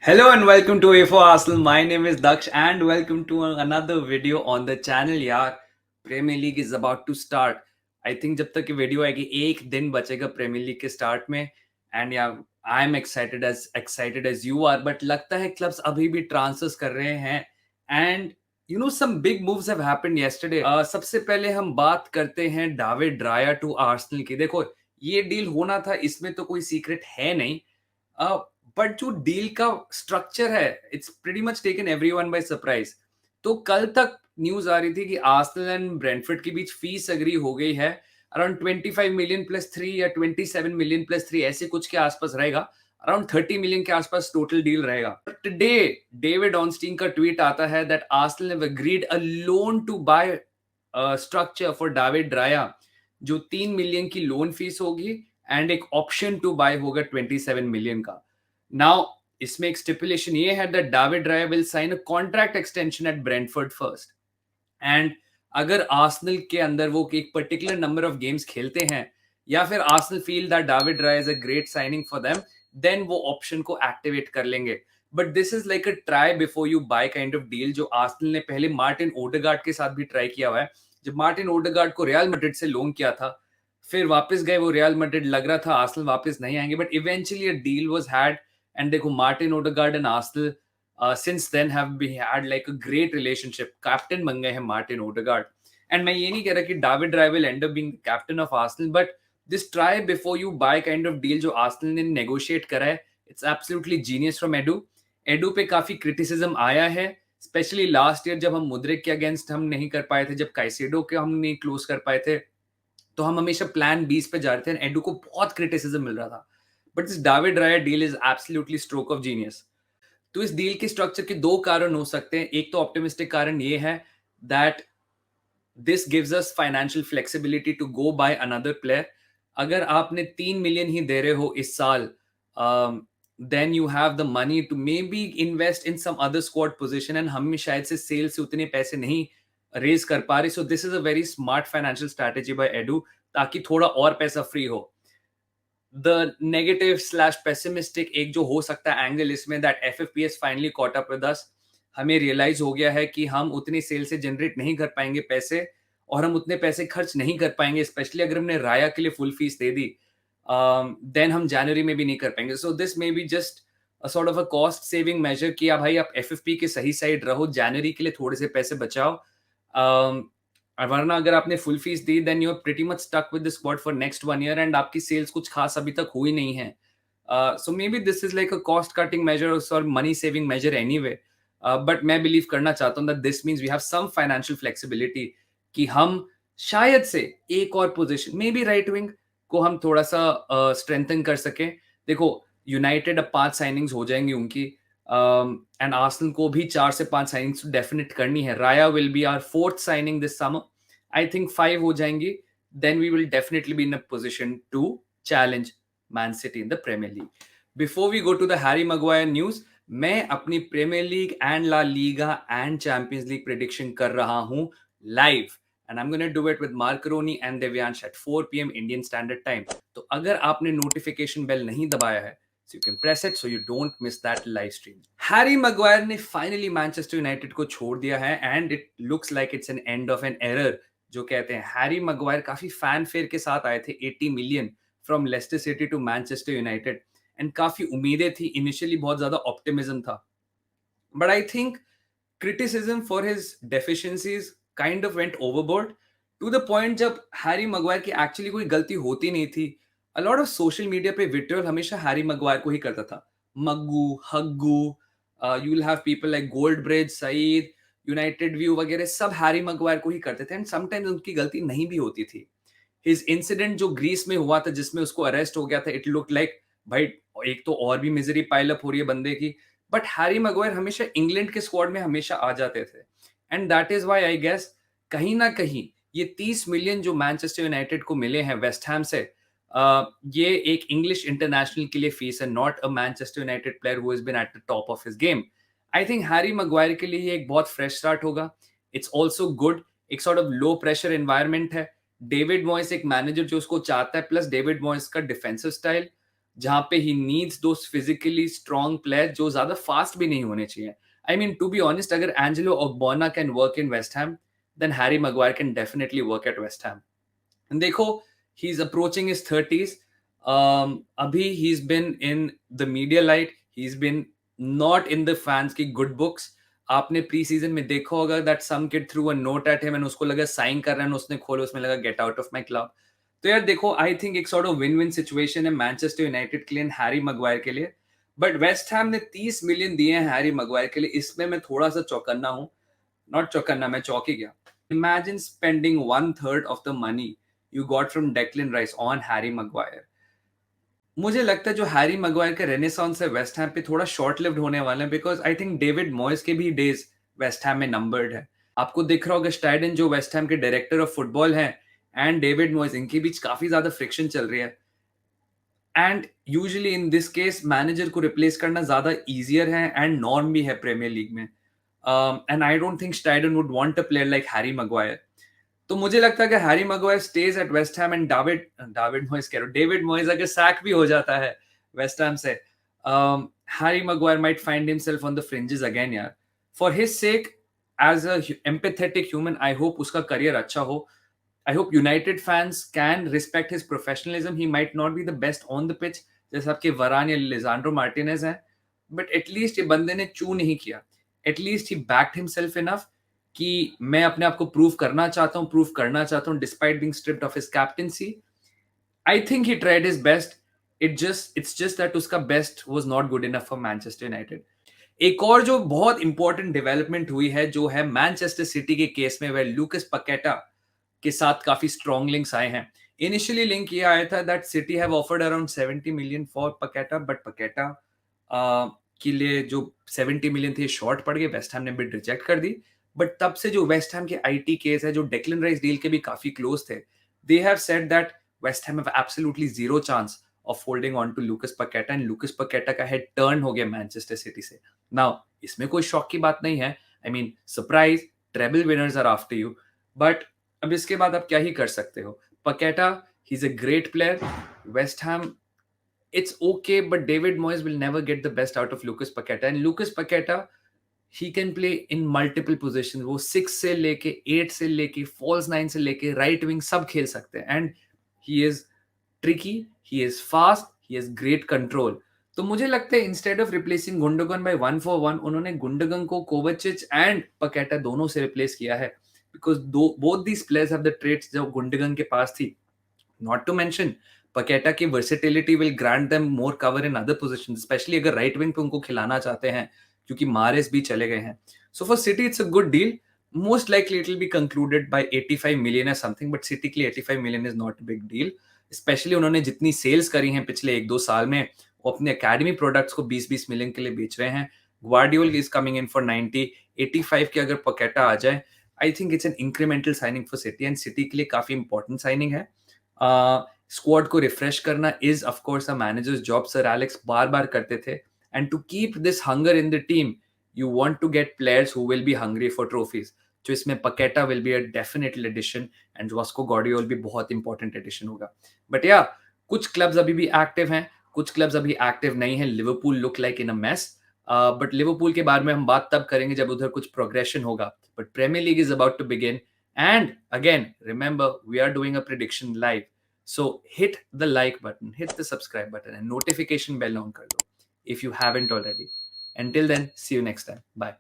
Hello and welcome to A for Arsenal. My name is Daksh and welcome to another video on the channel. यार premier league is about to start. I think जब तक ये video आएगी एक दिन बचेगा premier league के start में. एंड यार I am excited as you are, but लगता है क्लब्स अभी भी ट्रांसफर्स कर रहे हैं. And you know some big moves have happened yesterday. सबसे पहले हम बात करते हैं डेविड राया टू आर्सेनल की. देखो, ये डील होना था, इसमें तो कोई सीक्रेट है नहीं. बट जो डील का स्ट्रक्चर है, it's pretty much taken everyone by surprise. तो कल तक न्यूज आ रही थी कि आर्सेनल एंड ब्रेंटफोर्ड के बीच फीस एग्री हो गई है. अराउंड 25 मिलियन प्लस 3 या 27 मिलियन प्लस 3 ऐसे कुछ के आसपास रहेगा. अराउंड 30 मिलियन के आसपास टोटल डील रहेगा. टुडे डेविड ऑनस्टीन का ट्वीट आता है that Arsenal have agreed a loan to buy structure for David Raya, जो 3 मिलियन की लोन फीस होगी एंड एक ऑप्शन टू बाय होगा 27 मिलियन का. नाउ इसमें एक स्टिपुलेशन ये है that David Raya will sign a contract extension at Brentford first. And अगर आर्सेनल के अंदर वो एक पर्टिकुलर नंबर ऑफ गेम्स खेलते हैं या फिर Arsenal feel that David Raya is a great signing for them, then वो ऑप्शन को एक्टिवेट कर लेंगे. But this is like a try before you buy kind of deal, जो आर्सेनल ने पहले मार्टिन ओडेगार्ड के साथ भी ट्राई किया हुआ है. जब मार्टिन ओडेगार्ड को रियल मैड्रिड से लोन किया था, फिर वापस गए वो रियल मैड्रिड, लग रहा था आर्सेनल वापस नहीं आएंगे, but eventually a deal was had. And देखो, Martin Odegaard and Arsenal since then have we had like a great relationship. Captain बन गए हैं मार्टिन ओडेगार्ड. एंड मैं ये नहीं कह रहा कि David Raya will end up being captain of Arsenal, but this try before you buy kind of deal जो आर्सेनल ने नेगोशिएट करा है, it's absolutely genius from Edu. Edu पे काफी क्रिटिसिज्म आया है, स्पेशली लास्ट ईयर जब हम मुद्रिक के अगेंस्ट हम नहीं कर पाए थे, जब काइसेडो के हम नहीं क्लोज कर पाए थे, तो हम हमेशा प्लान 20 पे जा रहे थे. एडू को बहुत क्रिटिसिज्म मिल रहा था. But this David Raya deal is absolutely stroke of genius. तो इस डील के स्ट्रक्चर के दो कारण हो सकते हैं. एक तो ऑप्टिमिस्टिक कारण ये है that this gives us financial flexibility to go buy another player. अगर आपने 3 मिलियन ही दे रहे हो इस साल, then you have the money to maybe invest in some other squad position. And हम शायद से सेल से उतने पैसे नहीं रेज कर पा रहे. So this is a very smart financial strategy by Edu, ताकि थोड़ा और पैसा फ्री हो. द नेगेटिव स्लैश पेसिमिस्टिक एक जो हो सकता है एंगल इसमें, that FFPs finally caught up with us. हमें रियलाइज हो गया है कि हम उतनी सेल से जनरेट नहीं कर पाएंगे पैसे, और हम उतने पैसे खर्च नहीं कर पाएंगे, स्पेशली अगर हमने राया के लिए फुल फीस दे दी, देन हम जनवरी में भी नहीं कर पाएंगे. So this maybe just a sort of a cost saving measure कि भाई आप एफएफपी के सही साइड रहो, जनवरी के लिए थोड़े से पैसे बचाओ. वरना अगर आपने फुल फीस दी, then you are pretty much stuck with the squad for next 1 year, and आपकी सेल्स कुछ खास अभी तक हुई नहीं है. So maybe this is like a cost cutting measure और money saving measure anyway. But मैं बिलीव करना चाहता हूँ that this means we have some financial flexibility कि हम शायद से एक और position, maybe right wing को हम थोड़ा सा स्ट्रेंथन कर सकें. देखो, यूनाइटेड अब 5 साइनिंग्स हो जाएंगी उनकी, एंड आर्सेनल को भी 4 से 5 साइनिंग्स डेफिनेट करनी है. Raya will be our 4th signing this summer. I think 5 हो जाएंगी, then we will definitely be in a position to challenge Man City in the Premier League. Before we go to the Harry Maguire news, मैं अपनी Premier League and La Liga and Champions League prediction कर रहा हूं live, and I am gonna do it with Mark Ronnie and Devyansh at 4 PM Indian standard time. तो अगर आपने notification bell नहीं दबाया है, so you can press it so you don't miss that live stream. Harry Maguire ने finally Manchester United को छोड़ दिया है, and it looks like it's an end of an error. जो कहते हैं, हैरी मैग्वायर काफी फैन फेयर के साथ आए थे, 80 million from Leicester City to Manchester United, and काफी उम्मीदें थी, इनिशियली बहुत ज्यादा ऑप्टिमिज्म था. But I think criticism for his deficiencies kind of went overboard to the point जब हैरी मैग्वायर की एक्चुअली कोई गलती होती नहीं थी. a lot of social media पे विट्रियल हमेशा हैरी मैग्वायर को ही करता था. मग्गू, हग्गू, you will have people like Goldbridge, Saeed, United View वगैरह सब हैरी मैग्वायर को ही करते थे, एंड समटाइम्स उनकी गलती नहीं भी होती थी. हिज इंसिडेंट जो ग्रीस में हुआ था, जिसमें उसको अरेस्ट हो गया था, इट लुक लाइक भाई एक तो और भी मिजरी पाइल अप हो रही है बंदे की. बट हैरी मैग्वायर हमेशा इंग्लैंड के स्क्वाड में हमेशा आ जाते थे, and that is why I guess कहीं ना कहीं ये 30 मिलियन जो मैनचेस्टर यूनाइटेड को मिले हैं वेस्ट हैम से, ये एक इंग्लिश इंटरनेशनल के लिए फीस है, not a Manchester United player who has been at the top of his game. I think Harry Maguire के लिए ये एक बहुत फ्रेश स्टार्ट होगा. इट्स ऑल्सो गुड, एक sort of low pressure environment है. डेविड मॉयस एक मैनेजर जो उसको चाहता है, प्लस डेविड मॉयस का डिफेंसिव स्टाइल. जहाँ पे he needs those physically strong player जो ज़्यादा फास्ट भी नहीं होने चाहिए। I mean to be honest अगर Angelo Ogbonna can work in West Ham, then Harry Maguire can definitely work at West Ham. देखो, he is approaching his 30s। अभी he is been in the media light, he is been not in the fans की good books. आपने pre season में देखा होगा that some kid threw a note at him and उसको लगा sign कर रहा है, उसने खोला, उसमें लगा get out of my club. तो यार देखो, आई थिंक एक sort of win win situation है मैनचेस्टर यूनाइटेड के लिए, हैरी मैग्वायर के लिए। बट वेस्ट हैम ने 30 मिलियन दिए हैं हैरी मैग्वायर के लिए, इसमें मैं थोड़ा सा चौकन्ना हूँ। नॉट चौकन्ना, मैं चौंक ही गया। Imagine spending one third of the money you got from Declan Rice on Harry Maguire. मुझे लगता है जो हैरी मैग्वायर का रेनेसांस है वेस्ट हैम पे थोड़ा शॉर्ट लिव्ड होने वाला है, बिकॉज आई थिंक डेविड मॉयस के भी डेज वेस्ट हैम में नंबर्ड है। आपको दिख रहा होगा स्टाइडन जो वेस्ट हैम के डायरेक्टर ऑफ फुटबॉल हैं एंड डेविड मॉयस, इनके बीच काफी ज्यादा फ्रिक्शन चल रही है। And usually in this case manager को रिप्लेस करना ज्यादा इजियर है एंड नॉर्म भी है प्रीमियर लीग में। And I don't think Steidten would want a player like Harry Maguire. तो मुझे लगता है कि Harry Maguire stays at West Ham and David David Moyes कह रहा हूं, डेविड मॉयस अगर सैक भी हो जाता है वेस्ट हैम से, Harry Maguire might find himself on the fringes again यार। For his sake, as a empathetic human, I hope उसका करियर अच्छा हो। I hope United fans can respect his professionalism. He might not be the best on the pitch, जैसे आपके वरान या लिजांड्रो Martinez हैं, but at least ये बंदे ने चू नहीं किया। At least he backed himself enough कि मैं अपने आप को प्रूव करना चाहता हूँ, प्रूव करना चाहता हूँ despite being stripped of his captaincy. I think he tried his best. It's just that उसका best was not good enough for Manchester United. एक और जो बहुत इंपॉर्टेंट डेवलपमेंट हुई है जो है मैनचेस्टर सिटी के केस में, वह लूकस पकेटा के साथ काफी स्ट्रॉन्ग लिंक्स आए हैं। इनिशियली लिंक ये आया था that city have offered around 70 million for Paqueta, but Paqueta के लिए जो 70 मिलियन थे शॉर्ट पड़ गए, वेस्ट हैम ने बिड रिजेक्ट कर दी। बट तब से जो वेस्ट हैम के आईटी केस है, जो डेक्लन राइस डील के भी काफी क्लोज थे, they have said that West Ham have absolutely zero chance of holding on to Lucas Paqueta, and Lucas Paqueta का हेड टर्न हो गया मैनचेस्टर सिटी से। नाउ इसमें कोई शॉक की बात नहीं है। I mean surprise, treble winners are after you. But अब इसके बाद आप क्या ही कर सकते हो। Paqueta, he is a great player. West Ham, it's okay, but David Moyes will never get the best out of Lucas Paqueta. And Lucas Paqueta, he can play in multiple positions. वो 6 से लेके 8 से लेके false 9 से लेके right wing सब खेल सकते हैं। And he is tricky, he is fast, he has great control. तो मुझे लगता है instead of replacing Gundogan by 1 for 1, उन्होंने गुंडोगन को कोवाचिच एंड पकेटा दोनों से रिप्लेस किया है, बिकॉज दो both these players have the traits जो गुंडोगन के पास थी। नॉट टू मेंशन पकेटा की versatility will grant them more cover in other positions, specially अगर राइट विंग पे उनको खिलाना चाहते हैं, क्योंकि मारेस भी चले गए हैं। So for City it's a good deal. Most likely it will be concluded by 85 million या समथिंग, बट सिटी के लिए 85 million is not a big deal. Especially उन्होंने जितनी सेल्स करी हैं पिछले 1-2 साल में, वो अपने एकेडमी प्रोडक्ट्स को 20-20 मिलियन के लिए बेच रहे हैं। Guardiola is coming in for 90, 85 के अगर पकेटा आ जाए, I think it's an incremental signing for City, and City के लिए काफी इंपॉर्टेंट साइनिंग है। स्क्वाड को रिफ्रेश करना is of course a manager's job, sir Alex बार बार करते थे। And to keep this hunger in the team, you want to get players who will be hungry for trophies, जो इसमें Paqueta will be a definite addition and Vasco Gvardiol भी बहुत important addition होगा। But या कुछ clubs अभी भी active हैं, कुछ क्लब्स अभी एक्टिव नहीं है। Liverpool look like in a mess, but Liverpool के बारे में हम बात तब करेंगे जब उधर कुछ प्रोग्रेशन होगा। But premier league is about to begin, and again remember we are doing a prediction live. So hit the like button, hit the subscribe button, and notification bell on kar do if you haven't already. Until then, see you next time. Bye.